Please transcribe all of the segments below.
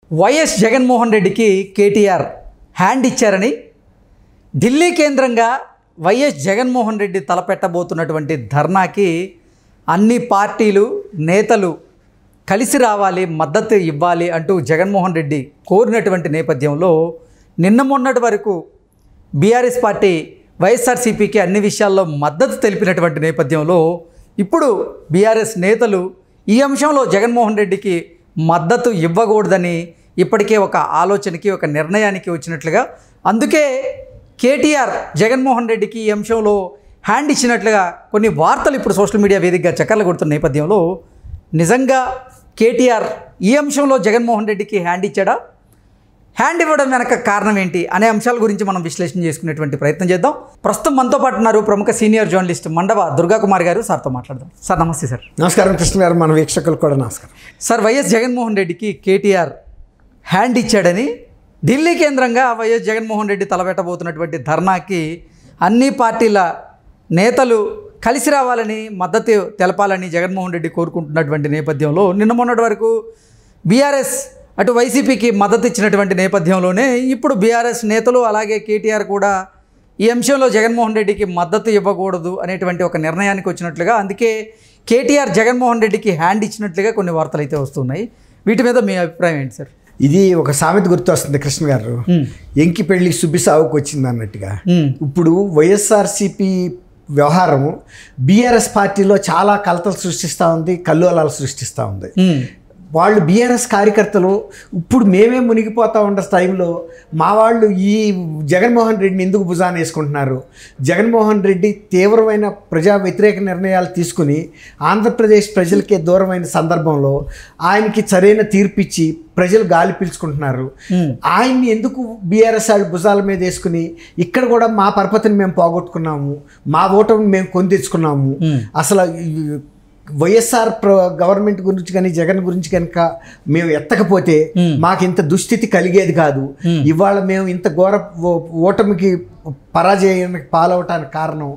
YS Jaganmohan రెడ్డికి KTR hand ఇచ్చారని ఢిల్లీ కేంద్రంగా వైఎస్ జగన్మోహన్ రెడ్డి తలపెట్టబోతున్నటువంటి ధర్నాకి అన్ని పార్టీలు నేతలు కలిసి రావాలి, మద్దతు ఇవ్వాలి అంటూ జగన్మోహన్ రెడ్డి కోరినటువంటి నేపథ్యంలో నిన్న మొన్నటి వరకు బీఆర్ఎస్ పార్టీ వైఎస్ఆర్సీపీకి అన్ని విషయాల్లో మద్దతు తెలిపినటువంటి నేపథ్యంలో ఇప్పుడు బీఆర్ఎస్ నేతలు ఈ అంశంలో జగన్మోహన్ రెడ్డికి మద్దతు ఇవ్వకూడదని ఇప్పటికే ఒక ఆలోచనకి, ఒక నిర్ణయానికి వచ్చినట్లుగా, అందుకే కేటీఆర్ జగన్మోహన్ రెడ్డికి ఈ అంశంలో హ్యాండ్ ఇచ్చినట్లుగా కొన్ని వార్తలు ఇప్పుడు సోషల్ మీడియా వేదికగా చక్కర్లు కొడుతున్న నేపథ్యంలో నిజంగా కేటీఆర్ ఈ అంశంలో జగన్మోహన్ రెడ్డికి హ్యాండ్ ఇచ్చాడా, హ్యాండ్ ఇవ్వడం వెనక కారణం ఏంటి అనే అంశాల గురించి మనం విశ్లేషణ చేసుకునేటువంటి ప్రయత్నం చేద్దాం. ప్రస్తుతం మనతో పాటు ఉన్నారు ప్రముఖ సీనియర్ జర్నలిస్ట్ మండవ దుర్గాకుమార్ గారు. సార్తో మాట్లాడదాం. సార్ నమస్తే. సార్ నమస్కారం. కృష్ణ గారు, మన వీక్షకులు కూడా నమస్కారం. సార్, వైఎస్ జగన్మోహన్ రెడ్డికి కేటీఆర్ హ్యాండ్ ఇచ్చాడని ఢిల్లీ కేంద్రంగా వైఎస్ జగన్మోహన్ రెడ్డి తలపెట్టబోతున్నటువంటి ధర్నాకి అన్ని పార్టీల నేతలు కలిసి రావాలని, మద్దతు తెలపాలని జగన్మోహన్ రెడ్డి కోరుకుంటున్నటువంటి నేపథ్యంలో నిన్న మొన్నటి వరకు బీఆర్ఎస్ అటు వైసీపీకి మద్దతు ఇచ్చినటువంటి నేపథ్యంలోనే ఇప్పుడు బీఆర్ఎస్ నేతలు అలాగే కేటీఆర్ కూడా ఈ అంశంలో జగన్మోహన్ రెడ్డికి మద్దతు ఇవ్వకూడదు అనేటువంటి ఒక నిర్ణయానికి వచ్చినట్లుగా, అందుకే కేటీఆర్ జగన్మోహన్ రెడ్డికి హ్యాండ్ ఇచ్చినట్లుగా కొన్ని వార్తలు అయితే వస్తున్నాయి. వీటి మీద మీ అభిప్రాయం ఏంటి సార్? ఇది ఒక సామెత గుర్తు వస్తుంది కృష్ణ గారు, ఎంకి పెళ్లి సుబ్బి సావుకు వచ్చింది అన్నట్టుగా. ఇప్పుడు వైఎస్ఆర్సీపీ వ్యవహారం బీఆర్ఎస్ పార్టీలో చాలా కలతలు సృష్టిస్తూ ఉంది, కల్లోలాలు సృష్టిస్తూ ఉంది. వాళ్ళు బీఆర్ఎస్ కార్యకర్తలు ఇప్పుడు మేమే మునిగిపోతూ ఉన్న టైంలో మా వాళ్ళు ఈ జగన్మోహన్ రెడ్డిని ఎందుకు భుజాన వేసుకుంటున్నారు, జగన్మోహన్ రెడ్డి తీవ్రమైన ప్రజా వ్యతిరేక నిర్ణయాలు తీసుకుని ఆంధ్రప్రదేశ్ ప్రజలకే దూరమైన సందర్భంలో ఆయనకి సరైన తీర్పిచ్చి ప్రజలు గాలి పీల్చుకుంటున్నారు. ఆయన్ని ఎందుకు బీఆర్ఎస్ వాళ్ళు భుజాల మీద వేసుకుని ఇక్కడ కూడా మా పరపతిని మేము పోగొట్టుకున్నాము, మా ఓటమిని మేము కొని తెచ్చుకున్నాము, అసలు వైఎస్ఆర్ గవర్నమెంట్ గురించి కానీ జగన్ గురించి కనుక మేము ఎత్తకపోతే మాకు ఇంత దుస్థితి కలిగేది కాదు. ఇవాళ మేము ఇంత ఘోర ఓటమికి పరాజయానికి పాలవటానికి కారణం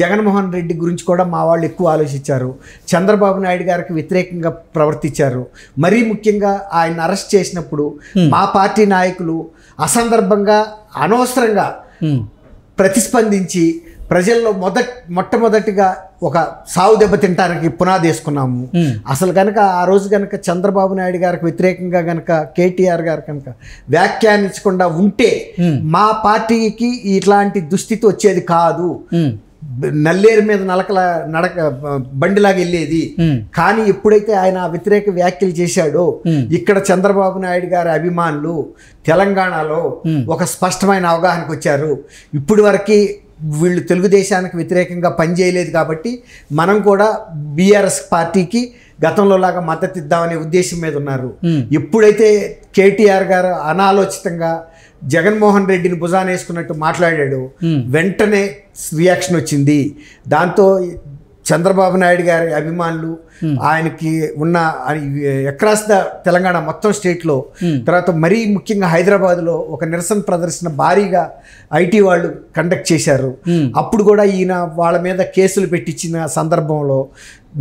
జగన్మోహన్ రెడ్డి గురించి కూడా మా వాళ్ళు ఎక్కువ ఆలోచించారు. చంద్రబాబు నాయుడు గారికి వ్యతిరేకంగా ప్రవర్తించారు. మరీ ముఖ్యంగా ఆయన అరెస్ట్ చేసినప్పుడు మా పార్టీ నాయకులు అసందర్భంగా అనవసరంగా ప్రతిస్పందించి ప్రజల్లో మొట్టమొదటిగా ఒక సావు దెబ్బ తినడానికి పునాది వేసుకున్నాము. అసలు కనుక ఆ రోజు కనుక చంద్రబాబు నాయుడు గారికి వ్యతిరేకంగా కనుక కేటీఆర్ గారు కనుక వ్యాఖ్యానించకుండా ఉంటే మా పార్టీకి ఇట్లాంటి దుస్థితి వచ్చేది కాదు. నల్లేరు మీద బండిలాగా వెళ్ళేది. కానీ ఎప్పుడైతే ఆయన వ్యతిరేక వ్యాఖ్యలు చేశాడో ఇక్కడ చంద్రబాబు నాయుడు గారి అభిమానులు తెలంగాణలో ఒక స్పష్టమైన అవగాహనకు వచ్చారు. ఇప్పటి వరకు వీళ్ళు తెలుగుదేశానికి వ్యతిరేకంగా పనిచేయలేదు కాబట్టి మనం కూడా బీఆర్ఎస్ పార్టీకి గతంలో లాగా మద్దతు ఇద్దామనే ఉద్దేశం మీద ఉన్నారు. ఎప్పుడైతే కేటీఆర్ గారు అనాలోచితంగా జగన్మోహన్ రెడ్డిని భుజాన వేసుకున్నట్టు మాట్లాడాడు, వెంటనే రియాక్షన్ వచ్చింది. దాంతో చంద్రబాబు నాయుడు గారి అభిమానులు ఆయనకి ఉన్న అక్రాస్ ద తెలంగాణ మొత్తం స్టేట్లో, తర్వాత మరీ ముఖ్యంగా హైదరాబాద్లో ఒక నిరసన ప్రదర్శన భారీగా ఐటీ వాళ్ళు కండక్ట్ చేశారు. అప్పుడు కూడా ఈయన వాళ్ళ మీద కేసులు పెట్టించిన సందర్భంలో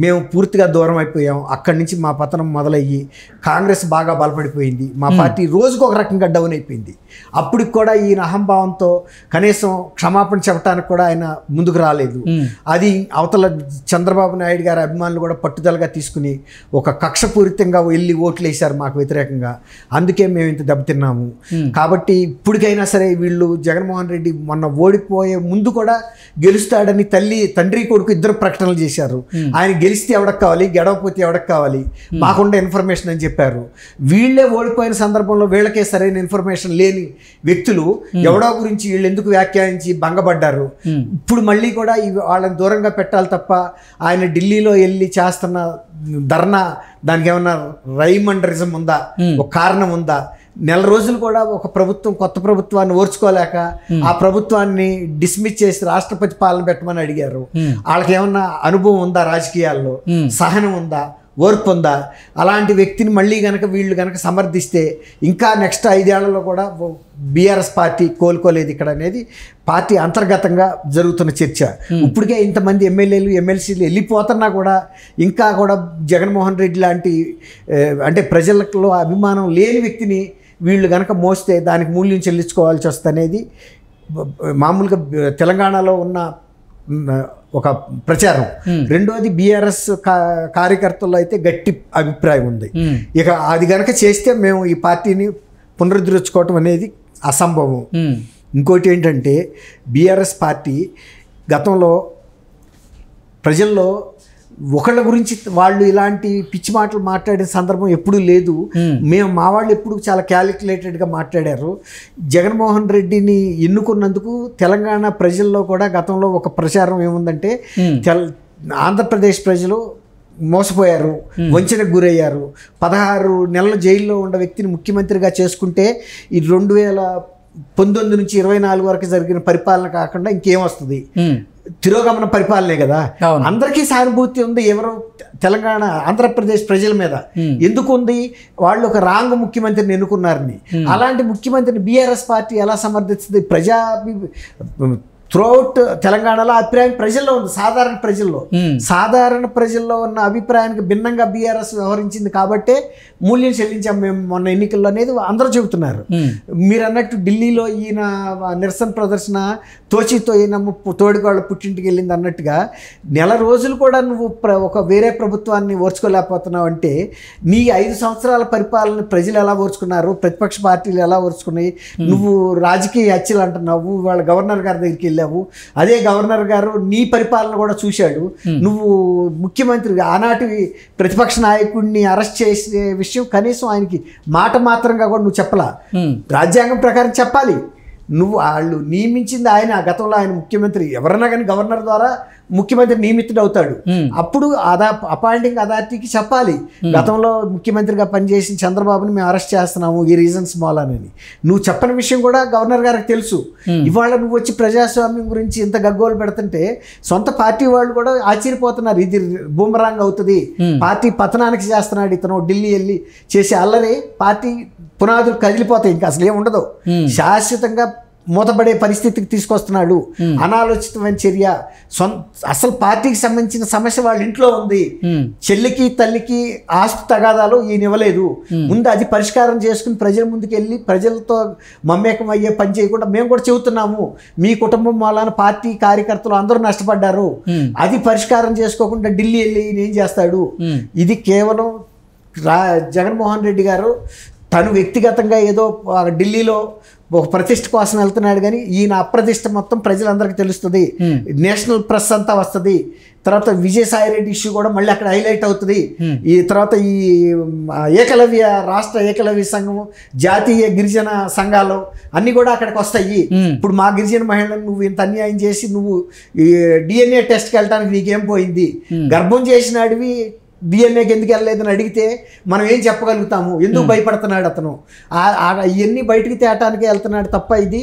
మేము పూర్తిగా దూరం అయిపోయాం. అక్కడి నుంచి మా పతనం మొదలయ్యి కాంగ్రెస్ బాగా బలపడిపోయింది. మా పార్టీ రోజుకు ఒక రకంగా డౌన్ అయిపోయింది. అప్పటికి కూడా ఈయన అహంభావంతో కనీసం క్షమాపణ చెప్పడానికి కూడా ఆయన ముందుకు రాలేదు. అది అవతల చంద్రబాబు నాయుడు గారి అభిమానులు కూడా పట్టుదలగా తీసుకుని ఒక కక్షపూరితంగా వెళ్ళి ఓట్లు వేశారు మాకు వ్యతిరేకంగా. అందుకే మేము ఇంత దెబ్బతిన్నాము. కాబట్టి ఇప్పటికైనా సరే వీళ్ళు జగన్మోహన్ రెడ్డి మొన్న ఓడిపోయే ముందు కూడా గెలుస్తాడని తండ్రి కొడుకు ఇద్దరు ప్రకటనలు చేశారు. ఆయన గెలిస్తే ఎవడకు కావాలి, గెలవకపోతే ఎవడకు కావాలి, మాకుండా ఇన్ఫర్మేషన్ అని చెప్పారు. వీళ్ళే ఓడిపోయిన సందర్భంలో వీళ్ళకే సరైన ఇన్ఫర్మేషన్ లేని వ్యక్తులు ఎవడో గురించి వీళ్ళు ఎందుకు వ్యాఖ్యానించి భంగపడ్డారు. ఇప్పుడు మళ్ళీ కూడా వాళ్ళని దూరంగా పెట్టాలి తప్ప ఆయన ఢిల్లీలో వెళ్ళి చేస్తున్న ధర్నా దానికి ఏమన్నా రైమ్ అండ్ రిజం ఉందా, ఒక కారణం ఉందా? నెల రోజులు కూడా ఒక ప్రభుత్వం కొత్త ప్రభుత్వాన్ని ఓర్చుకోలేక ఆ ప్రభుత్వాన్ని డిస్మిస్ చేసి రాష్ట్రపతి పాలన పెట్టమని అడిగారు. వాళ్ళకి ఏమన్నా అనుభవం ఉందా, రాజకీయాల్లో సహనం ఉందా? ఓర్పు ఉందా? అలాంటి వ్యక్తిని మళ్ళీ కనుక వీళ్ళు కనుక సమర్థిస్తే ఇంకా నెక్స్ట్ 5 ఏళ్లలో కూడా బీఆర్ఎస్ పార్టీ కోలుకోలేదు ఇక్కడ అనేది పార్టీ అంతర్గతంగా జరుగుతున్న చర్చ. ఇప్పటికే ఇంతమంది ఎమ్మెల్యేలు ఎమ్మెల్సీలు వెళ్ళిపోతున్నా కూడా ఇంకా కూడా జగన్మోహన్ రెడ్డి లాంటి అంటే ప్రజలలో అభిమానం లేని వ్యక్తిని వీళ్ళు కనుక మోస్తే దానికి మూల్యం చెల్లించుకోవాల్సి వస్తుంది అనేది మామూలుగా తెలంగాణలో ఉన్న ఒక ప్రచారం. రెండోది బీఆర్ఎస్ కార్యకర్తల్లో అయితే గట్టి అభిప్రాయం ఉంది. ఇక అది కనుక చేస్తే మేము ఈ పార్టీని పునరుద్ధరించుకోవటం అనేది అసంభవం. ఇంకోటి ఏంటంటే బీఆర్ఎస్ పార్టీ గతంలో ప్రజల్లో ఒకళ్ళ గురించి వాళ్ళు ఇలాంటి పిచ్చి మాటలు మాట్లాడే సందర్భం ఎప్పుడూ లేదు. మా వాళ్ళు ఎప్పుడు చాలా క్యాలిక్యులేటెడ్గా మాట్లాడారు. జగన్మోహన్ రెడ్డిని ఎన్నుకున్నందుకు తెలంగాణ ప్రజల్లో కూడా గతంలో ఒక ప్రచారం ఏముందంటే ఆంధ్రప్రదేశ్ ప్రజలు మోసపోయారు, వంచనకు గురయ్యారు. 16 నెలల జైల్లో ఉన్న వ్యక్తిని ముఖ్యమంత్రిగా చేసుకుంటే ఈ 2019 నుంచి 24 వరకు జరిగిన పరిపాలన కాకుండా ఇంకేం వస్తుంది? తిరోగమన పరిపాలనే కదా. అందరికీ సానుభూతి ఉంది ఎవరు తెలంగాణ ఆంధ్రప్రదేశ్ ప్రజల మీద. ఎందుకు ఉంది? వాళ్ళు ఒక రాంగ్ ముఖ్యమంత్రిని ఎన్నుకున్నారని. అలాంటి ముఖ్యమంత్రిని బీఆర్ఎస్ పార్టీ ఎలా సమర్థిస్తుంది? త్రూఅవుట్ తెలంగాణలో అభిప్రాయం ప్రజల్లో ఉంది. సాధారణ ప్రజల్లో ఉన్న అభిప్రాయానికి భిన్నంగా బీఆర్ఎస్ వ్యవహరించింది కాబట్టే మూల్యం చెల్లించాం మేము మొన్న ఎన్నికల్లో అనేది అందరూ చెబుతున్నారు. మీరు అన్నట్టు ఢిల్లీలో ఈయన నిరసన ప్రదర్శన తోచితో ఈయన తోడికోళ్ళ పుట్టింటికి వెళ్ళింది అన్నట్టుగా నెల రోజులు కూడా నువ్వు ఒక వేరే ప్రభుత్వాన్ని ఓర్చుకోలేకపోతున్నావు అంటే నీ 5 సంవత్సరాల పరిపాలన ప్రజలు ఎలా ఓర్చుకున్నారు? ప్రతిపక్ష పార్టీలు ఎలా ఓర్చుకున్నాయి? నువ్వు రాజకీయ హత్యలు అంటున్నావు. వాళ్ళ గవర్నర్ గారి దగ్గరికి వెళ్ళావు. అదే గవర్నర్ గారు నీ పరిపాలన కూడా చూశాడు. నువ్వు ముఖ్యమంత్రి ఆనాటి ప్రతిపక్ష నాయకుడిని అరెస్ట్ చేసే విషయం కనీసం ఆయనకి మాట మాత్రంగా కూడా నువ్వు చెప్పలా. రాజ్యాంగం ప్రకారం చెప్పాలి. నువ్వు వాళ్ళు నియమించింది ఆయన. గతంలో ఆయన ముఖ్యమంత్రి ఎవరన్నా కానీ గవర్నర్ ద్వారా ముఖ్యమంత్రి నియమితుడు అవుతాడు. అప్పుడు అపాయింటింగ్ అథారిటీకి చెప్పాలి, గతంలో ముఖ్యమంత్రిగా పనిచేసిన చంద్రబాబుని మేము అరెస్ట్ చేస్తున్నాము ఈ రీజన్స్ మూలానని. నువ్వు చెప్పని విషయం కూడా గవర్నర్ గారికి తెలుసు. ఇవాళ నువ్వు వచ్చి ప్రజాస్వామ్యం గురించి ఇంత గగ్గోలు పెడుతుంటే సొంత పార్టీ వాళ్ళు కూడా ఆశ్చర్యపోతున్నారు. ఇది బూమరాంగ్ అవుతుంది, పార్టీ పతనానికి చేస్తున్నాడు ఇతను, ఢిల్లీ వెళ్ళి చేసే అల్లరి పార్టీ పునాదులు కదిలిపోతాయి, ఇంకా అసలు ఏముండదు, శాశ్వతంగా మూతపడే పరిస్థితికి తీసుకొస్తున్నాడు. అనాలోచితమైన చర్య. అసలు పార్టీకి సంబంధించిన సమస్య వాళ్ళ ఇంట్లో ఉంది. చెల్లికి తల్లికి ఆస్తి తగాదాలు ఈయన ఇవ్వలేదు. ముందు అది పరిష్కారం చేసుకుని ప్రజల ముందుకు వెళ్ళి ప్రజలతో మమేకం అయ్యే పని చేయకుండా మేము కూడా చెబుతున్నాము మీ కుటుంబం వలన పార్టీ కార్యకర్తలు అందరూ నష్టపడ్డారు, అది పరిష్కారం చేసుకోకుండా ఢిల్లీ వెళ్ళి ఈయన ఏం చేస్తాడు? ఇది కేవలం జగన్మోహన్ రెడ్డి గారు తను వ్యక్తిగతంగా ఏదో ఢిల్లీలో ఒక ప్రతిష్ట కోసం వెళ్తున్నాడు కానీ ఈయన అప్రతిష్ట మొత్తం ప్రజలందరికీ తెలుస్తుంది. నేషనల్ ప్రెస్ అంతా వస్తుంది. తర్వాత విజయసాయిరెడ్డి ఇష్యూ కూడా మళ్ళీ అక్కడ హైలైట్ అవుతుంది. ఈ తర్వాత ఈ ఏకలవ్య రాష్ట్ర ఏకలవ్య సంఘం, జాతీయ గిరిజన సంఘాలు అన్నీ కూడా అక్కడికి వస్తాయి. ఇప్పుడు మా గిరిజన మహిళలను నువ్వు ఇంత అన్యాయం చేసి నువ్వు DNA టెస్ట్కి వెళ్ళడానికి నీకేం పోయింది? గర్భం చేసినాడివి డిఎన్ఏకి ఎందుకు వెళ్ళలేదని అడిగితే మనం ఏం చెప్పగలుగుతాము? ఎందుకు భయపడుతున్నాడు అతను? ఇవన్నీ బయటికి తేటానికి వెళ్తున్నాడు తప్ప ఇది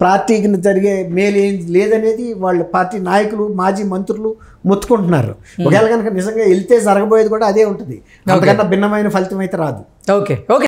పార్టీకి జరిగే మేలు ఏం లేదనేది వాళ్ళ పార్టీ నాయకులు మాజీ మంత్రులు మొత్తుకుంటున్నారు. ఒకవేళ కనుక నిజంగా వెళ్తే జరగబోయేది కూడా అదే ఉంటుంది, అంతకన్నా భిన్నమైన ఫలితం అయితే రాదు. ఓకే.